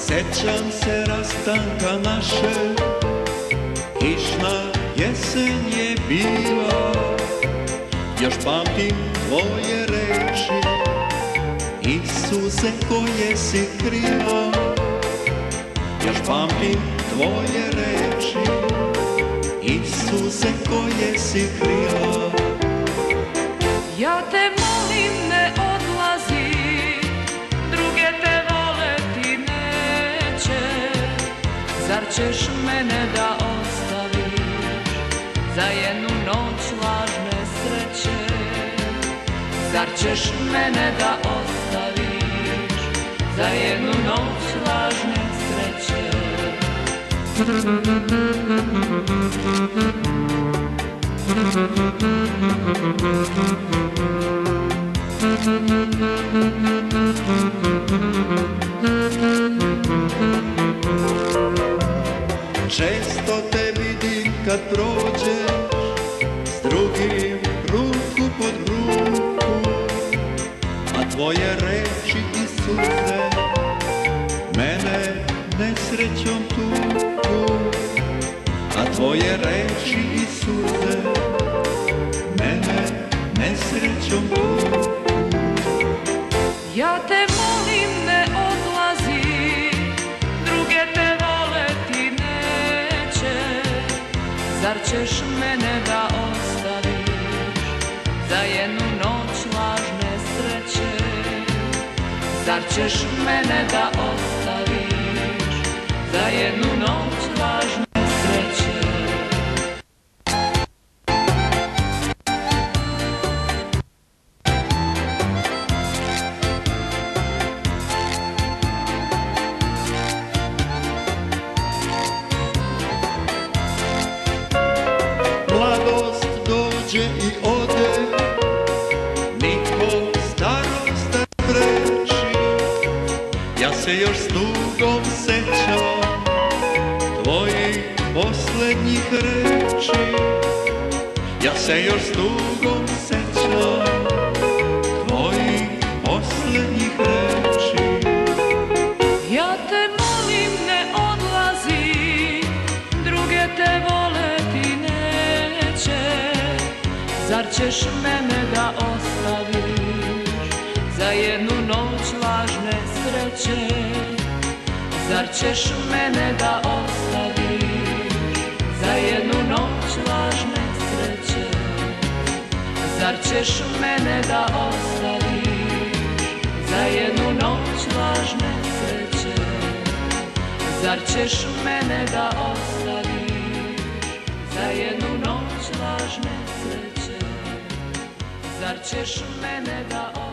Sećam se rastanka naše, kišna jesen je bila. Još pamtim tvoje reči i suze koje si krila. Još pamtim tvoje reči i suze koje si krila. Ja te molim ne odlazi, druge te voleti neće. Zar ćeš mene da ostaviš za jednu noć lažne sreće? Zar ćeš mene da ostaviš za jednu noć lažne sreće? Često te vidim kad prođeš s drugim ruku pod ruku, a tvoje reči i suze mene nesrećom tuku. A tvoje reči i suze mene nesrećom tuku. Ja te molim ne odlazi, druge te voleti neće. Zar ćeš mene da ostaviš za jednu noć lažne sreće? Zar ćeš mene da ostaviš za jednu noć lažne sreće? Mladost dođe i ode, niko starost ne preči. Ja se još s tugom sećam tvojih poslednjih reči. Ja se još s tugom sećam tvojih poslednjih reči. Ja te molim ne odlazi, druge te voleti neće. Zar ćeš mene da ostaviš za jednu noć lažne sreće? Zar ćeš mene da ostaviš za jednu noć lažne sreće? Zar ćeš mene da ostaviš za jednu noć lažne sreće? Zar ćeš mene da ostaviš za jednu noć lažne sreće? Zar ćeš mene da ostaviš